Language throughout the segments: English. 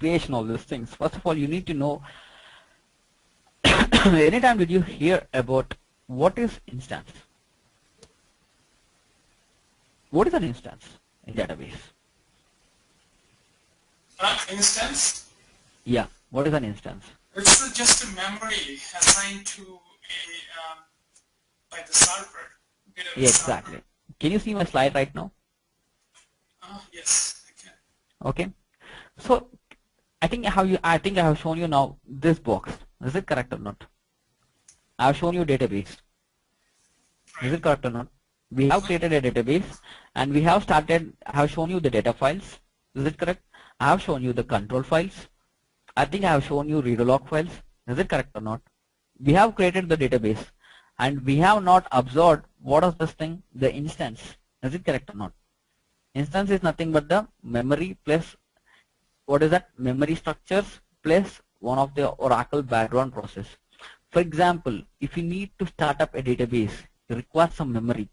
creation of these things. First of all, you need to know, anytime did you hear about what is instance? What is an instance in database? Instance? Yeah, what is an instance? It's just a memory assigned to a by the server. Yeah, exactly. Can you see my slide right now? Yes, I can. Okay. So I think I have shown you now this box. Is it correct or not? I have shown you database. Right. Is it correct or not? We have created a database and we have started. I have shown you the data files. Is it correct? I have shown you the control files. I think I have shown you read log files. Is it correct or not? We have created the database and we have not observed what is this thing, the instance. Is it correct or not? Instance is nothing but the memory plus, what is that? Memory structures plus one of the Oracle background process. For example, if you need to start up a database, you require some memory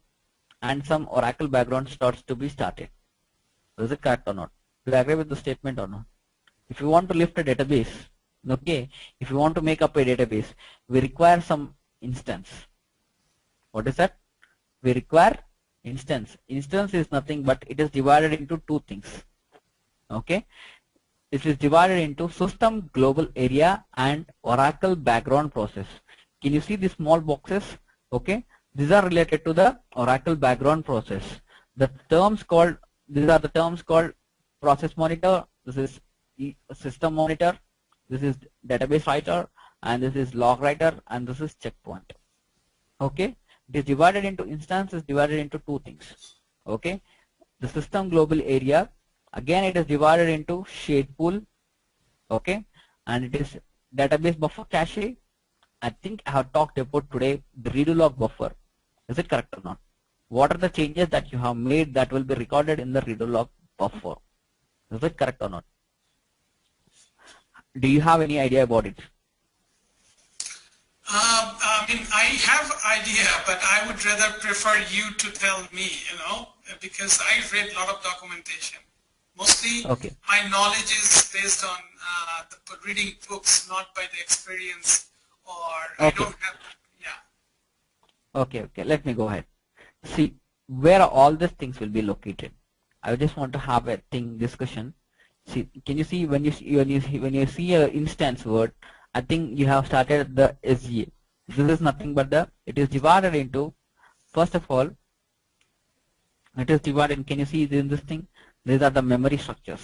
and some Oracle background starts to be started. Is it correct or not? Do you agree with the statement or not? If you want to lift a database, okay, if you want to make up a database, we require some instance. What is that? We require instance. Instance is nothing but it is divided into two things. Okay, it is divided into system global area and Oracle background process. Can you see these small boxes? Okay, these are related to the Oracle background process. The terms called, these are the terms called process monitor. This is system monitor. This is database writer, and this is log writer, and this is checkpoint. Okay, it is divided into instance is divided into two things. Okay, the system global area, again it is divided into shade pool. Okay, and it is database buffer cache. I think I have talked about today the read log buffer. Is it correct or not? What are the changes that you have made that will be recorded in the read log buffer? Is it correct or not? Do you have any idea about it? I mean, I have idea, but I would rather prefer you to tell me, because I read a lot of documentation. Mostly, okay, my knowledge is based on the reading books, not by the experience, or okay. I don't have, yeah. Okay, let me go ahead. See, where all these things will be located. I just want to have a discussion. See, can you see when you see a instance word? I think you have started the SGA. This is nothing but it is divided into, first of all, it is divided. Can you see in this thing? These are the memory structures.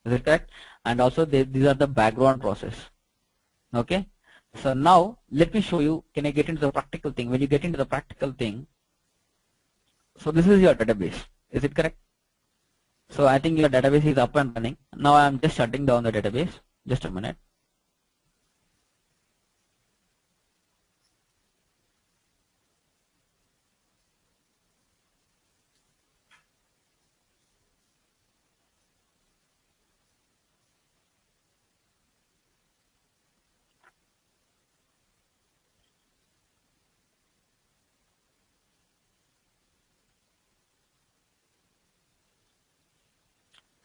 Is it correct? And also these are the background process. Okay. So now let me show you. Can I get into the practical thing? When you get into the practical thing, so this is your database. Is it correct? So I think your database is up and running. Now I am just shutting down the database. Just a minute.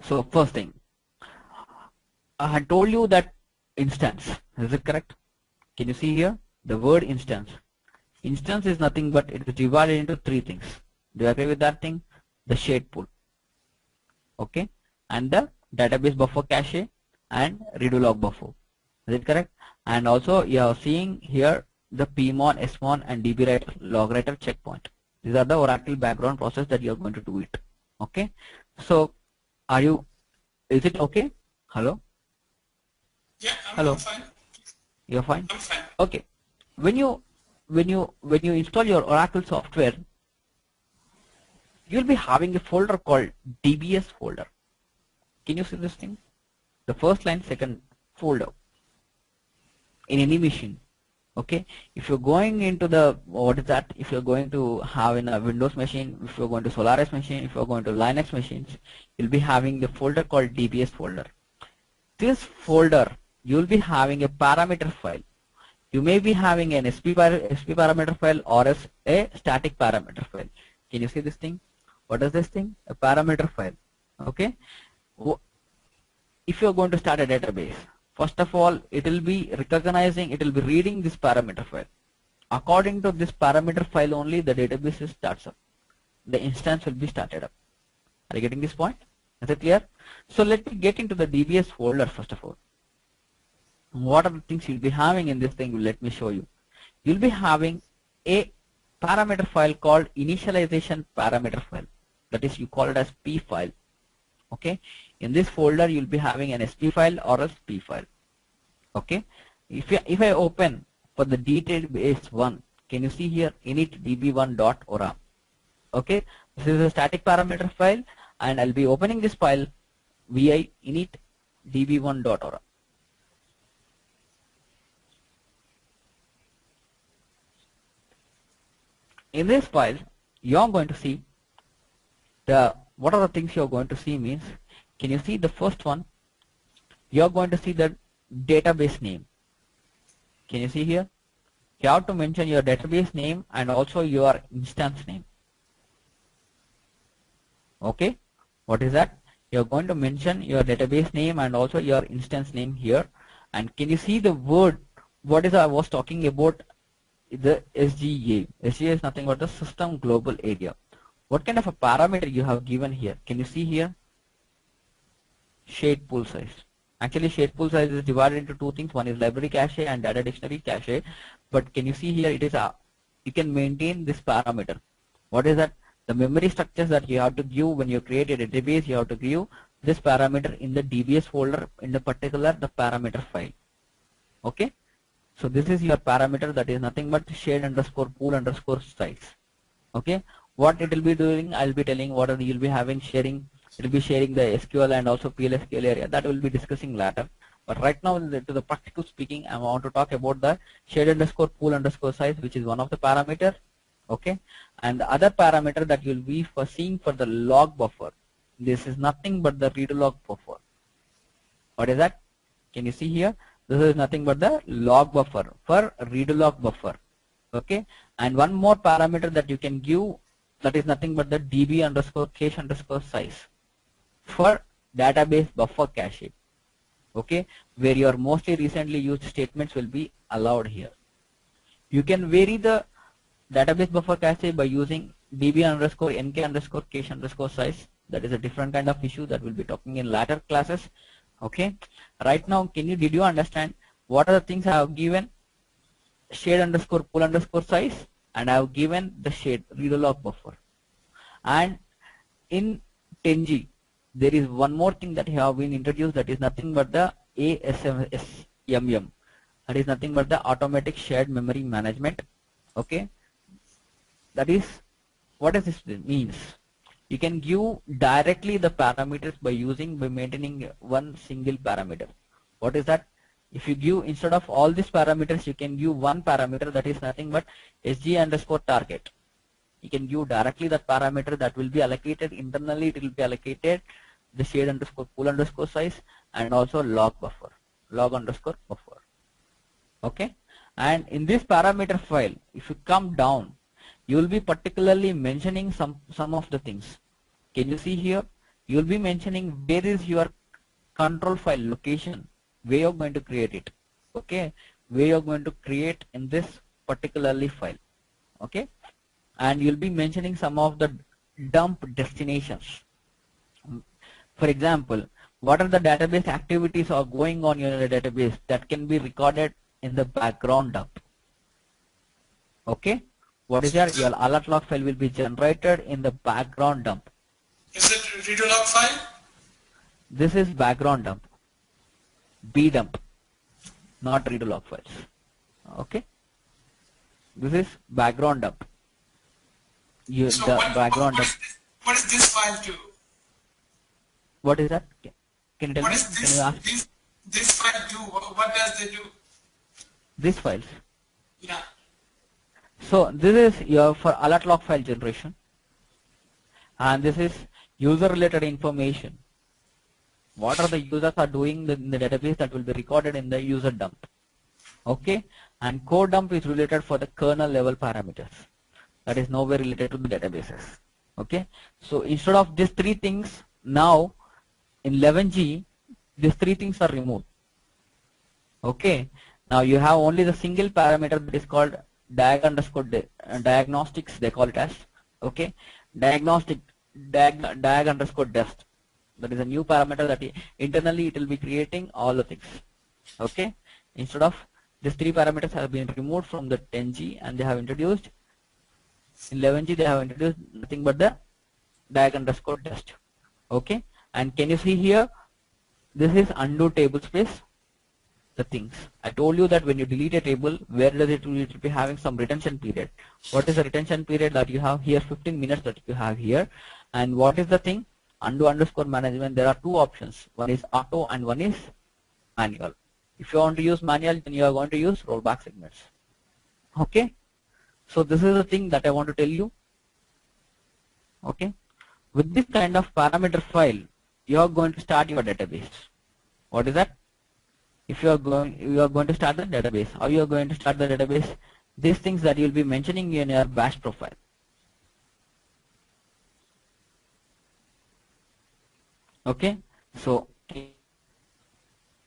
So first thing, I had told you that instance. Is it correct? Can you see here the word instance? Instance is nothing but it is divided into three things. Do you agree with that thing? The shade pool, okay, and the database buffer cache and redo log buffer. Is it correct? And also you are seeing here the PMON, SMON, and DB writer, log writer, checkpoint. These are the Oracle background process that you are going to do it. Okay. So are you? Is it okay? Hello. Yeah, Hello. I'm fine. You're fine. I'm fine. Okay. When you install your Oracle software, you'll be having a folder called DBS folder. Can you see this thing? The first line, second folder in any machine. Okay. If you're going into the, what is that? If you're going to have in a Windows machine, if you're going to Solaris machine, if you're going to Linux machines, you'll be having the folder called DBS folder. This folder, you'll be having a parameter file. You may be having an SP parameter file or a static parameter file. Can you see this thing? What is this thing? A parameter file. Okay. if you're going to start a database, first of all, it will be recognizing, it will be reading this parameter file. According to this parameter file only, the database starts up. The instance will be started up. Are you getting this point? Is it clear? So let me get into the DBS folder first of all. What are the things you'll be having in this thing? Let me show you. You'll be having a parameter file called initialization parameter file. That is, you call it as P file. Okay. In this folder, you'll be having an SP file or a P file. Okay. If I open for the database one, can you see here init db1.ora? Okay. This is a static parameter file, and I'll be opening this file vi init db1.ora. In this file, you're going to see what are the things you're going to see means, can you see the first one? You're going to see the database name. Can you see here? You have to mention your database name and also your instance name. Okay. What is that? You're going to mention your database name and also your instance name here. And can you see the word? What is I was talking about? The SGA. SGA is nothing but the system global area. What kind of a parameter you have given here? Can you see here? Shared pool size. Actually, shared pool size is divided into two things. One is library cache and data dictionary cache. But can you see here? It is you can maintain this parameter. What is that? The memory structures that you have to give when you create a database. You have to give this parameter in the DBS folder, in the particular the parameter file. Okay. So this is your parameter, that is nothing but shared underscore pool underscore size. Okay. What it will be doing, I'll be telling what you'll be having sharing. It will be sharing the SQL and also PLSQL area. That will be discussing later. But right now, to the practical speaking, I want to talk about the shared underscore pool underscore size, which is one of the parameter. Okay. And the other parameter that you'll be seeing for the log buffer. This is nothing but the read log buffer. What is that? Can you see here? This is nothing but the log buffer for read log buffer. Okay. And one more parameter that you can give, that is nothing but the db underscore cache underscore size for database buffer cache. Okay. Where your mostly recently used statements will be allowed here. You can vary the database buffer cache by using db underscore nk underscore cache underscore size. That is a different kind of issue that we'll be talking in later classes. Okay. Right now, did you understand what are the things I have given? Shared underscore pool underscore size, and I have given the shared read log buffer. And in 10G, there is one more thing that have been introduced, that is nothing but the ASM. That is nothing but the automatic shared memory management. Okay. That is, what does this means? You can give directly the parameters by maintaining one single parameter. What is that? If you give, instead of all these parameters, you can give one parameter, that is nothing but SG underscore target. You can give directly that parameter that will be allocated internally. It will be allocated the shared underscore pool underscore size and also log buffer, log underscore buffer. Okay. And in this parameter file, if you come down, you will be particularly mentioning some of the things. Can you see here? You will be mentioning where is your control file location, where you're going to create it. Okay. Where you're going to create in this particularly file. Okay. And you'll be mentioning some of the dump destinations. For example, what are the database activities are going on in the database that can be recorded in the background dump. Okay. What is your alert log file will be generated in the background dump. Is it read log file? This is background dump. B dump, not read log files. Okay. This is background dump. So what does this file do? What is that? Can you tell me? What does this file do? What does they do? These files. Yeah. So this is your for alert log file generation, and this is user related information. What are the users are doing in the database that will be recorded in the user dump. Okay. And code dump is related for the kernel level parameters. That is nowhere related to the databases. Okay. So instead of these three things, now in 11G, These three things are removed. Okay. Now you have only the single parameter that is called diagnostics, they call it as. Okay. Diag underscore dest. That is a new parameter that internally it will be creating all the things. Okay. Instead of these three parameters have been removed from the 10G and they have introduced in 11G they have introduced nothing but the diag underscore dest. Okay. And can you see here, this is undo table space. The things I told you that when you delete a table, where does it will be having some retention period. What is the retention period that you have here? 15 minutes that you have here. And what is the thing? Undo underscore management. There are two options. One is auto and one is manual. If you want to use manual, then you are going to use rollback segments. Okay. So this is the thing that I want to tell you. Okay. With this kind of parameter file, you are going to start your database. What is that? If you are going to start the database. How you are going to start the database? These things that you will be mentioning in your bash profile. Okay. So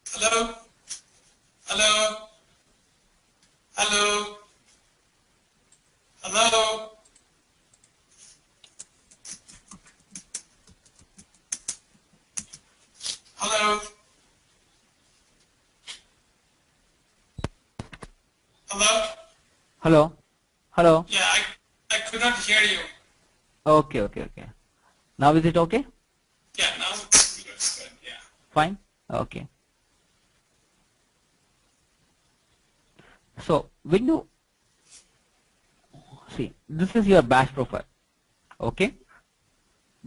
hello, hello, hello, hello. Hello. Hello? hello. Hello. Yeah, I could not hear you. Okay. Now is it okay? Yeah, now it's good. Yeah. Fine. Okay. So when you see, this is your bash profile. Okay.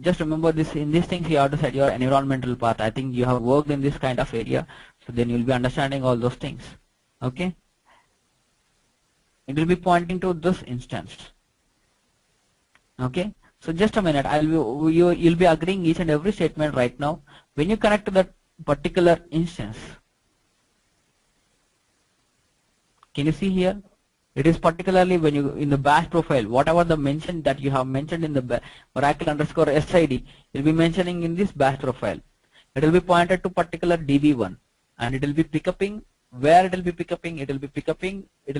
Just remember this, in these things you have to set your environmental path. I think you have worked in this kind of area, so then you will be understanding all those things. Okay. It will be pointing to this instance. Okay. So just a minute, you'll be agreeing each and every statement right now. When you connect to that particular instance, can you see here? It is particularly when you in the bash profile, whatever the mention that you have mentioned in the Oracle underscore SID, you'll be mentioning in this bash profile. It will be pointed to particular DB1, and it will be picking where it will be picking. It will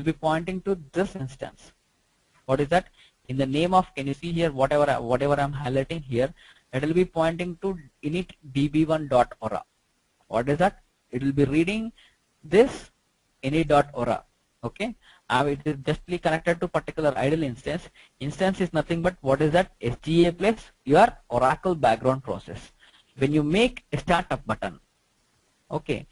be pointing to this instance. What is that? In the name of, can you see here, whatever I'm highlighting here, it will be pointing to init db1.ora. What is that? It will be reading this init.ora. Okay. It is justly connected to particular idle instance. Instance is nothing but what is that? SGA plus your Oracle background process. When you make a startup button, okay.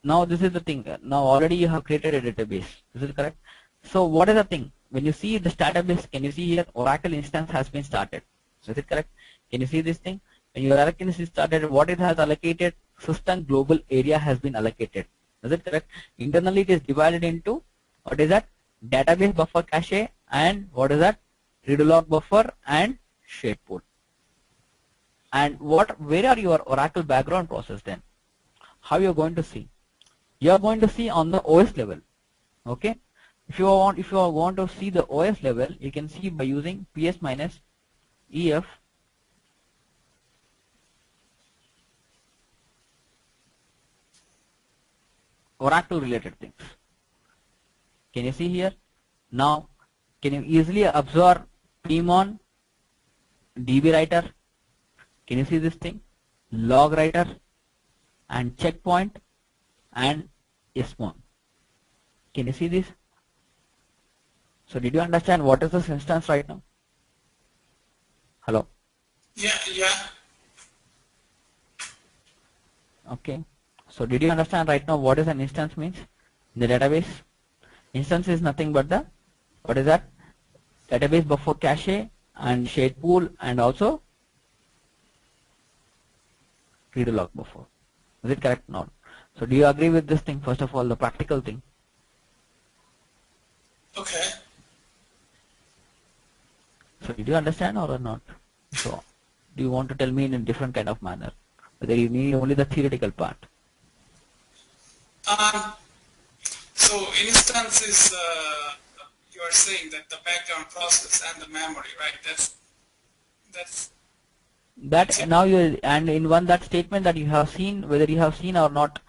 Now this is the thing. Now already you have created a database. This is correct. So what is the thing? When you see the database, can you see here Oracle instance has been started? Is it correct? Can you see this thing? When your Oracle instance started, what it has allocated? System global area has been allocated. Is it correct? Internally it is divided into what is that? Database buffer cache and what is that? Read log buffer and shape pool. And where are your Oracle background process then? How you are going to see? You are going to see on the OS level. Okay. If you want to see the OS level, you can see by using ps-ef Oracle related things. Can you see here? Now, can you easily observe pmon, db writer? Can you see this thing? Log writer and checkpoint and smon. Can you see this? So did you understand what is this instance right now? Hello? Yeah. Okay. So did you understand right now what is an instance means in the database? Instance is nothing but the, what is that? Database buffer cache and shared pool and also read log buffer. Is it correct? Not. So do you agree with this thing? First of all, the practical thing. Okay. So did you understand or not? So do you want to tell me in a different kind of manner? Whether you need only the theoretical part? So instance is, you are saying that the background process and the memory, right? That's That now you, and in one that statement that you have seen, whether you have seen or not,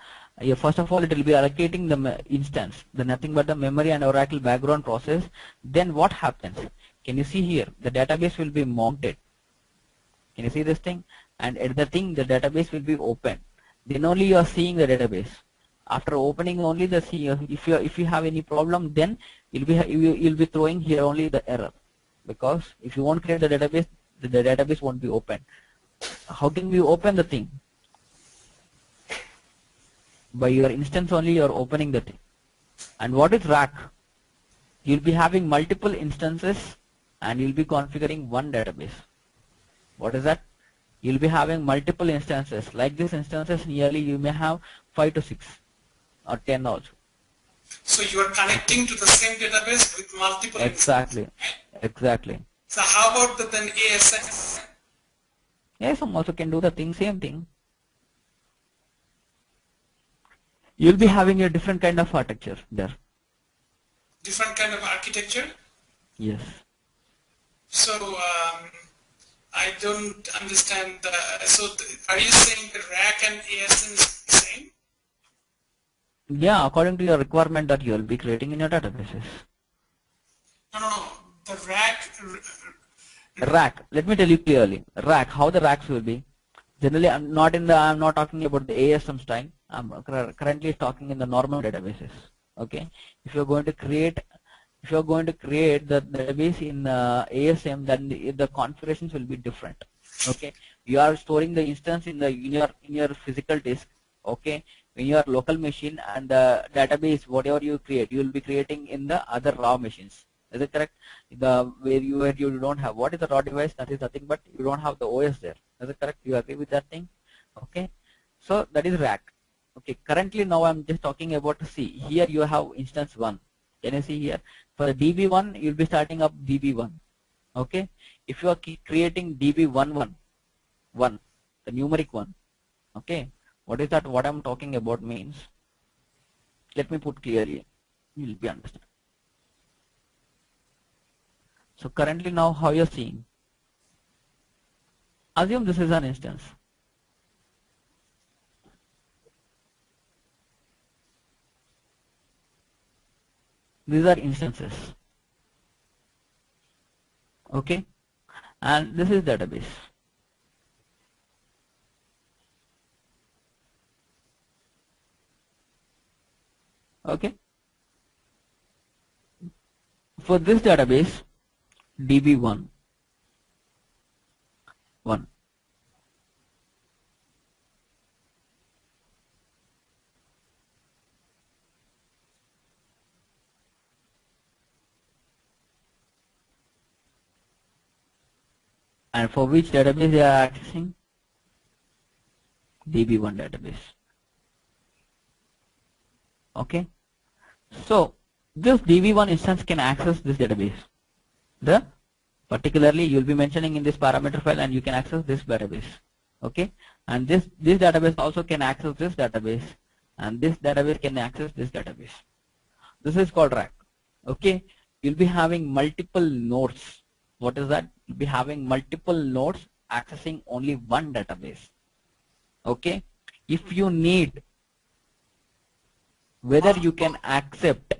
first of all it will be allocating the instance, the nothing but the memory and Oracle background process. Then what happens? Can you see here? The database will be mounted. Can you see this thing? And at the thing, the database will be open. Then only you are seeing the database. After opening only the see, if you have any problem, then you'll be throwing here only the error, because if you won't create the database won't be open. How can we open the thing? By your instance only you are opening the thing. And what is RAC? You'll be having multiple instances and you'll be configuring one database. What is that? You'll be having multiple instances. Like these instances, nearly you may have 5 to 6 or 10 also. So you are connecting to the same database with multiple Exactly. instances. Exactly. So how about then ASM? ASM also can do the same thing. You'll be having a different kind of architecture there. Different kind of architecture? Yes. So I don't understand. Are you saying the RAC and ASM is the same? Yeah, according to your requirement that you will be creating in your databases. No. The RAC. RAC. Let me tell you clearly. RAC. How the RACs will be. Generally, I'm not talking about the ASM style. I'm currently talking in the normal databases. Okay. If you're going to create the database in ASM, then the configurations will be different. Okay. You are storing the instance in your physical disk. Okay. In your local machine, and the database, whatever you create, you will be creating in the other raw machines. Is it correct? Where you don't have, what is the raw device? That is nothing but you don't have the OS there. Is it correct? You agree with that thing? Okay. So that is RAC. Okay. Currently now I'm just talking about C. Here you have instance 1. Can you see here? For the DB1, you'll be starting up DB1. Okay. If you are creating DB11, the numeric one. Okay. What is that? What I'm talking about means, let me put clearly, you'll be understand. So currently now how you're seeing, assume this is an instance. These are instances. Okay. And this is database. Okay. For this database, DB1, and for which database they are accessing? DB1 database. Okay. So this DB1 instance can access this database. Particularly you'll be mentioning in this parameter file, and you can access this database. Okay. And this database also can access this database, and this database can access this database. This is called RAC. Okay. You'll be having multiple nodes. What is that? You'll be having multiple nodes accessing only one database. Okay. If you need, whether you can accept,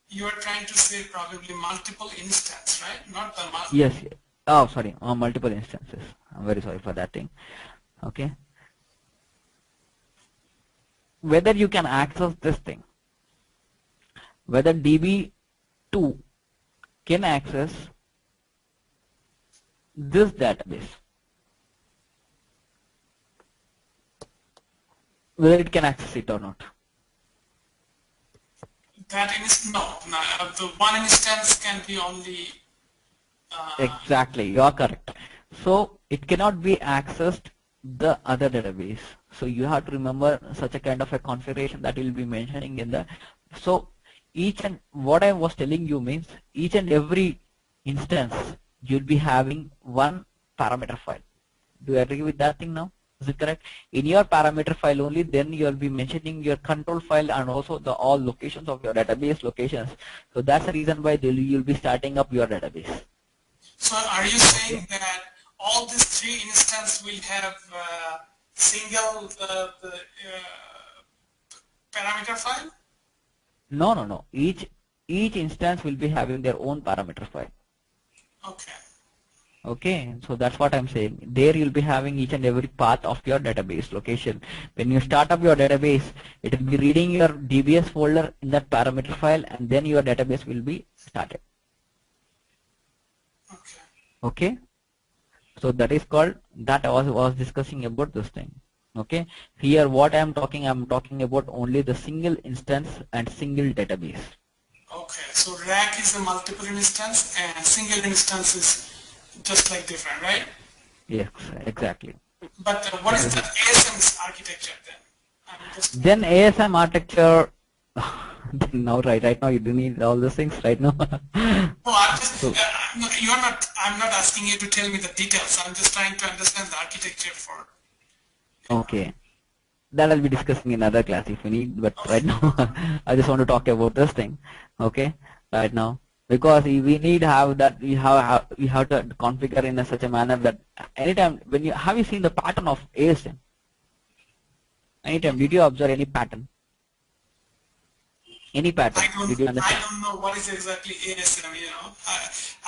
You are trying to say probably multiple instances, right? Not the multiple. Yes. Oh, sorry. Multiple instances. I'm very sorry for that thing. Okay. Whether you can access this thing, whether DB2 can access this database, whether it can access it or not. That is no. The one instance can be only. Exactly, you are correct. So it cannot be accessed the other database. So you have to remember such a kind of a configuration that will be mentioning in the. So each and what I was telling you means each and every instance you'll be having one parameter file. Do you agree with that thing now? Is it correct? In your parameter file only, then you'll be mentioning your control file and also the all locations of your database locations. So that's the reason why you'll be starting up your database. So are you saying that all these three instances will have single parameter file? No, no, no. Each instance will be having their own parameter file. Okay. Okay, so that's what I'm saying. There you'll be having each and every path of your database location. When you start up your database, it will be reading your DBS folder in that parameter file, and then your database will be started. Okay. Okay, so that is called, that I was discussing about this thing. Okay, here what I'm talking about only the single instance and single database. Okay, so RAC is a multiple instance and single instance is just like different, right? Yes, exactly. But what is the ASM's architecture then? I'm just Then ASM architecture. Now, right now you do need all those things right now. No, I'm just, I'm not asking you to tell me the details. I'm just trying to understand the architecture for. Okay, that I'll be discussing in another class if you need. But Okay. right now, I just want to talk about this thing. Okay, right now, because we need to have that, we have to configure in such a manner that anytime when you have you seen the pattern of ASM. Anytime, did you observe any pattern? Any pattern? Did you I understand? don't know what is exactly ASM, you know.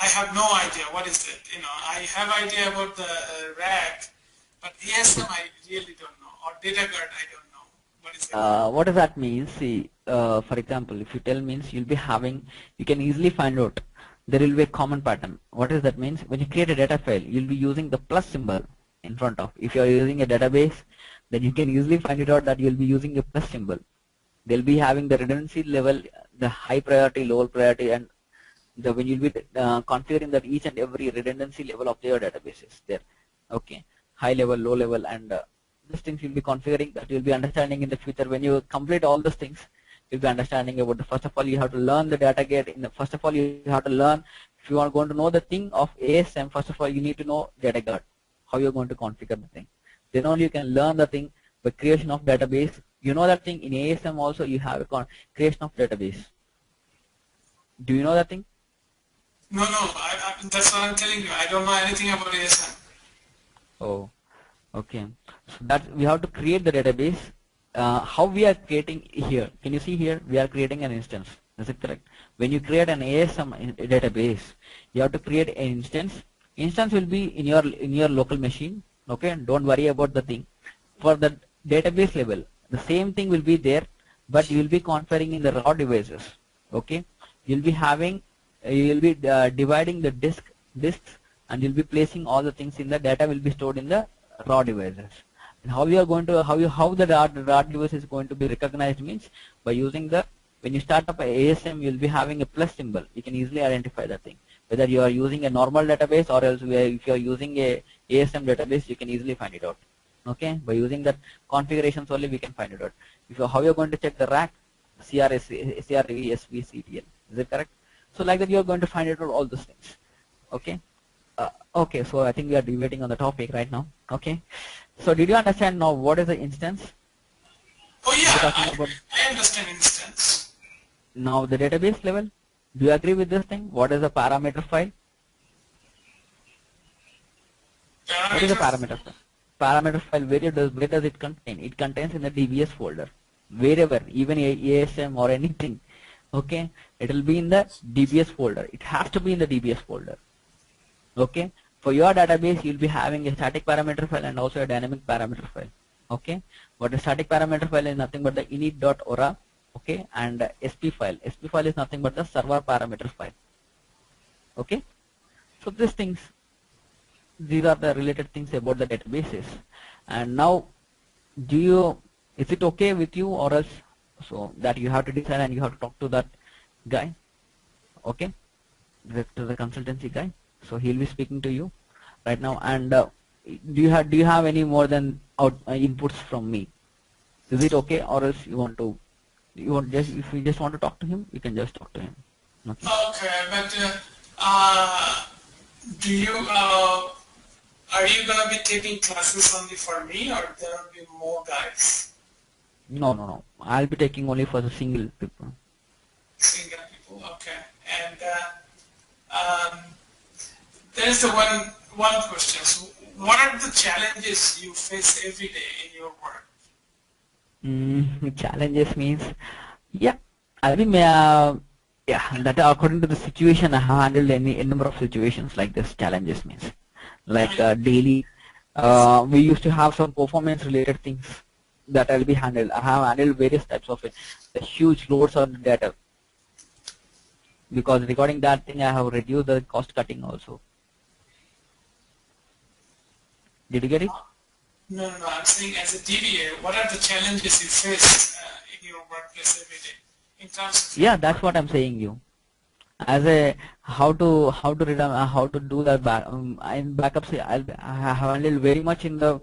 I have no idea what is it, you know. I have idea about the RAC, but ASM I really don't know. Or data guard I don't know. What is it? What does that mean? See, for example, if you tell means you'll be having, you can easily find out there will be a common pattern. What does that means? When you create a data file, you'll be using the plus symbol in front of. If you are using a database, then you can easily find it out that you'll be using a plus symbol. They'll be having the redundancy level, the high priority, low priority, and the when you'll be configuring that each and every redundancy level of your databases there. Okay, high level, low level, and these things you'll be configuring, that you'll be understanding in the future. When you complete all those things, you'll be understanding about the, first of all you have to learn the data gate. First of all you have to learn, if you are going to know the thing of ASM, first of all you need to know data guard, how you're going to configure the thing. Then only you can learn the thing by creation of database. You know that thing in ASM also you have a creation of database. Do you know that thing? No, that's what I'm telling you. I don't know anything about ASM. Oh, okay. So that we have to create the database. How we are creating here? Can you see here? We are creating an instance. Is it correct? When you create an ASM database, you have to create an instance. Instance will be in your local machine. Okay, don't worry about the thing. For the database level, the same thing will be there, but you will be configuring in the raw devices. Okay, you'll be having, you'll be dividing the disks, and you'll be placing all the things in the data will be stored in the raw devices. And how you are going to how the raw device is going to be recognized means by using the, when you start up a ASM, you'll be having a plus symbol. You can easily identify that thing, whether you are using a normal database or else if you are using a ASM database, you can easily find it out. Okay, by using that configurations only we can find it out. If you, how you are going to check the RAC, CRESVCTL, is it correct? So like that you are going to find it out all those things. Okay. Okay, so I think we are debating on the topic right now. Okay, so did you understand now what is the instance? Oh yeah, I understand instance. Now the database level. Do you agree with this thing? What is the parameter file? What is the parameter file? Parameter file, where does it contain? It contains in the DBS folder. Wherever, even ASM or anything. Okay, it will be in the DBS folder. It has to be in the DBS folder. Okay, for your database you'll be having a static parameter file and also a dynamic parameter file. Okay, but the static parameter file is nothing but the init.ora. Okay, and SP file. SP file is nothing but the server parameter file. Okay, so these are the related things about the databases. And now, is it okay with you, or else so that you have to decide and you have to talk to that guy? Okay, to the consultancy guy. So he'll be speaking to you right now. And do you have any more than inputs from me? Is it okay, or else you want just, if you just want to talk to him, you can just talk to him. Okay. Okay, but do you are you gonna be taking classes only for me, or there will be more guys? No. I'll be taking only for the single people. Single people, okay. And There's the one question. So what are the challenges you face every day in your work? Challenges means, yeah, I mean, yeah, that according to the situation, I have handled a number of situations like this. Challenges means, like daily, we used to have some performance related things that I'll be handled. I have handled various types of it. The huge loads on data, because regarding that thing, I have reduced the cost cutting also. Did you get it? No. I'm saying as a DBA, what are the challenges you face in your workplace every day in terms of? Yeah, that's what I'm saying you. As a how to do that in backups. I have handled very much in the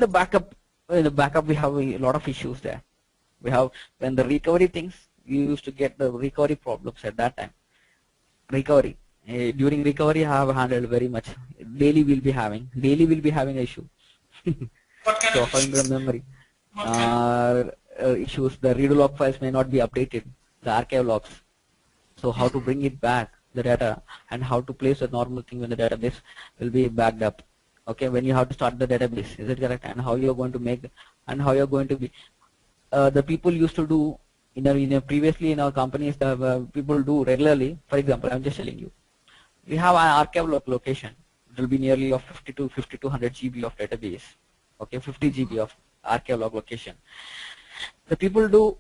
backup. In the backup, we have a lot of issues there. We have when the recovery things, you used to get the recovery problems at that time. Recovery. During recovery, I have handled very much. Daily will be having issue. What kind So of according to issues? the memory, What kind issues, the read log files may not be updated, the archive logs. So how to bring it back, the data, and how to place a normal thing when the database will be backed up. Okay, when you have to start the database, is it correct? And how you are going to make, and how you are going to be. The people used to do previously in our companies, the people do regularly. For example, I'm just telling you, we have an archive location. It will be nearly of 5200 GB of database. Okay, 50 GB of archive log location. The people do.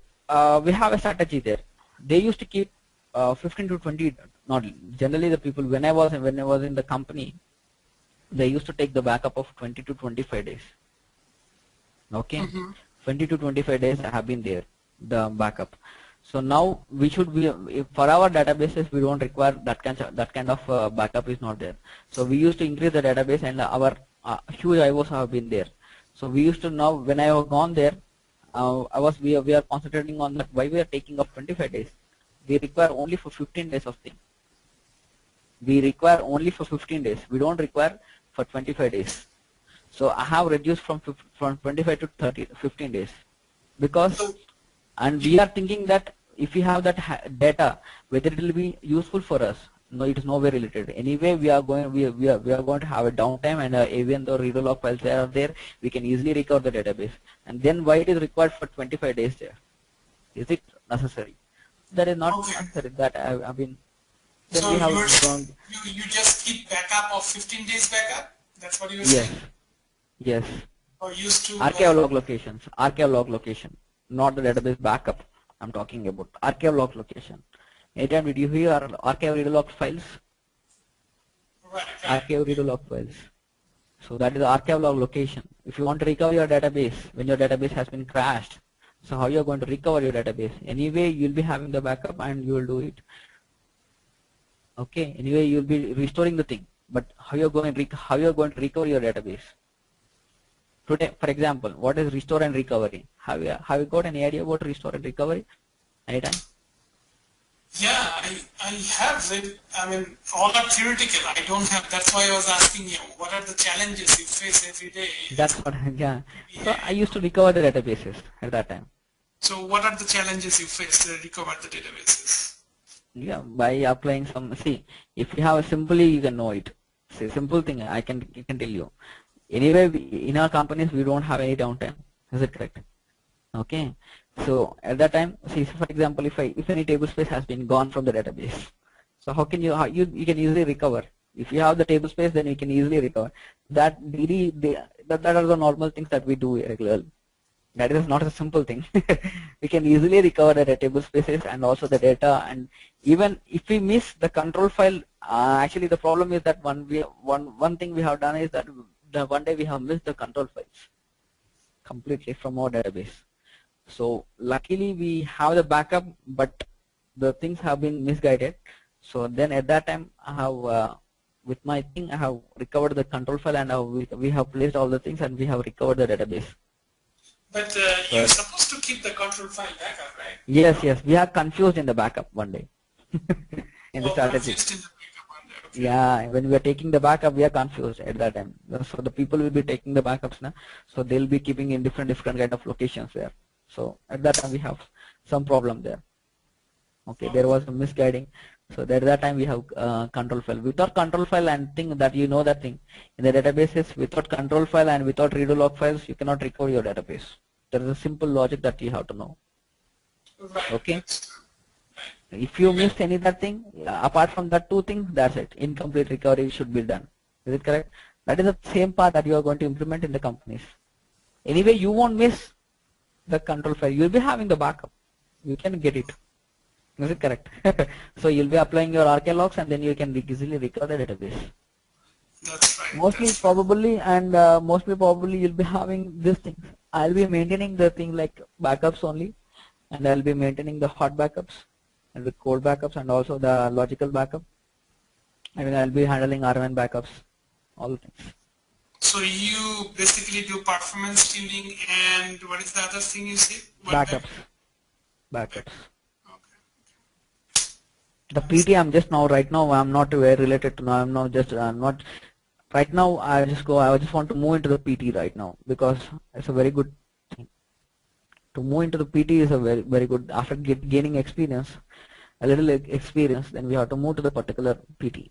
We have a strategy there. They used to keep 15 to 20. Not generally the people. When I was in the company, they used to take the backup of 20 to 25 days. Okay, 20 to 25 days I have been there. The backup. So now we should be for our databases, we don't require that kind of backup is not there. So we used to increase the database, and our huge IOs have been there. So we used to now when I have gone there, we are concentrating on that. Why we are taking up 25 days? We require only for 15 days of thing. We require only for 15 days. We don't require for 25 days. So I have reduced from 25 to 15 days, because. And we are thinking that if we have that data, whether it will be useful for us. No, it is nowhere related. Anyway, we are going to have a downtime, and even though read log files are there, we can easily recover the database. And then why it is required for 25 days there? Is it necessary? That is not necessary. That I mean. Then so we have you just keep backup of 15 days backup? That's what you were saying? Yes. Or used to archive log location. Not the database backup. I'm talking about archive log location. Anytime did you hear archive read log files? Right. Archive read log files. So that is the archive log location. If you want to recover your database when your database has been crashed, so how you are going to recover your database? Anyway, you'll be having the backup and you will do it. Okay. Anyway, you'll be restoring the thing. But how you are going to recover your database? Today, for example, what is restore and recovery? Have you got any idea about restore and recovery? Anytime? Yeah, I have read. I mean, all are theoretical. I don't have. That's why I was asking you. What are the challenges you face every day? That's what. Yeah. So I used to recover the databases at that time. So what are the challenges you face to recover the databases? Yeah, by applying some. See, if you have a simply, you can know it. See, simple thing. I can tell you. Anyway, in our companies, we don't have any downtime. Is it correct? Okay. So at that time, see, for example, if any table space has been gone from the database, so how can you can easily recover? If you have the table space, then you can easily recover. That are the normal things that we do regularly. That is not a simple thing. We can easily recover the table spaces and also the data. And even if we miss the control file, actually the problem is that one thing we have done is that one day we have missed the control files completely from our database. So luckily we have the backup, but the things have been misguided. So then at that time I have with my thing I have recovered the control file, and we have placed all the things and we have recovered the database. But you're supposed to keep the control file backup, right? Yes, we are confused in the backup one day. In the strategy. Okay. Yeah, when we are taking the backup, we are confused at that time. So the people will be taking the backups now, so they'll be keeping in different kind of locations there. So at that time we have some problem there. Okay, there was a misguiding. So at that time we have control file. Without control file and thing that you know that thing in the databases, without control file and without read log files, you cannot recover your database. There is a simple logic that you have to know. Right. Okay. If you missed any that thing, apart from that two things, that's it. Incomplete recovery should be done. Is it correct? That is the same part that you are going to implement in the companies. Anyway, you won't miss the control file. You'll be having the backup. You can get it. Is it correct? So you'll be applying your RAC logs and then you can easily recover the database. That's right. Mostly probably you'll be having these things. I'll be maintaining the thing like backups only, and I'll be maintaining the hot backups and the cold backups and also the logical backup. I mean, I'll be handling RMN backups, all the things. So you basically do performance tuning and what is the other thing you said? Backups. The PT I'm just now right now I'm not very related to now. I'm not right now. I just want to move into the PT right now because it's a very good thing. To move into the PT is a very good after gaining experience, a little experience. Then we have to move to the particular PT.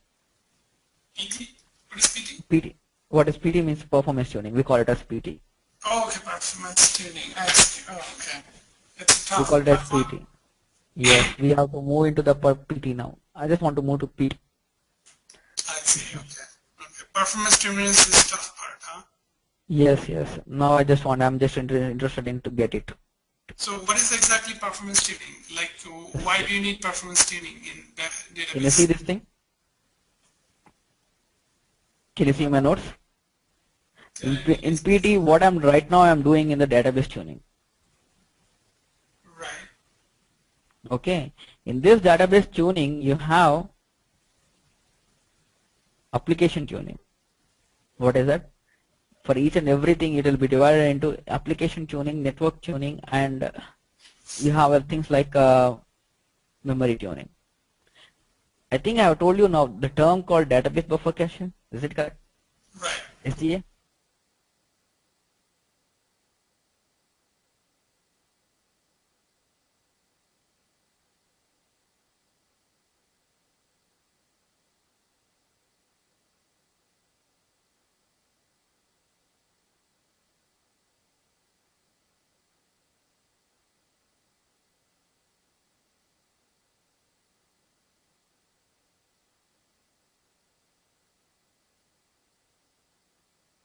PT? What is PT? PT. What is PT means performance tuning. We call it as PT. Oh, okay, performance tuning. I see. Oh, okay. It's tough. We call it as PT. Yes, we have to move into the PT now. I just want to move to PT. I see. Okay. Performance tuning is the tough part, huh? Yes. Now I'm just interested in to get it. So what is exactly performance tuning? Like, why do you need performance tuning in that database? Can you see this thing? Can you see my notes? In PT, what right now I'm doing in the database tuning. Right. Okay. In this database tuning, you have application tuning. What is that? For each and everything, it will be divided into application tuning, network tuning, and you have things like memory tuning. I think I have told you now the term called database buffer caching. Is it correct? Right. SDA?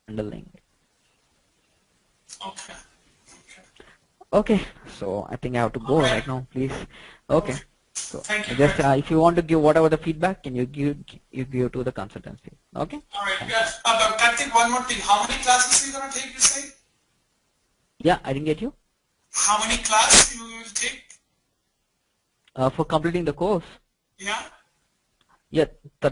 Handling. Okay. Okay, so I think I have to go right now, please. Okay, so Thank you. just if you want to give whatever the feedback, can you give to the consultancy? Okay. All right. Yeah. I think one more thing. How many classes are you gonna take? You say? Yeah, I didn't get you. How many classes you will take? For completing the course. Yeah. Yeah, 30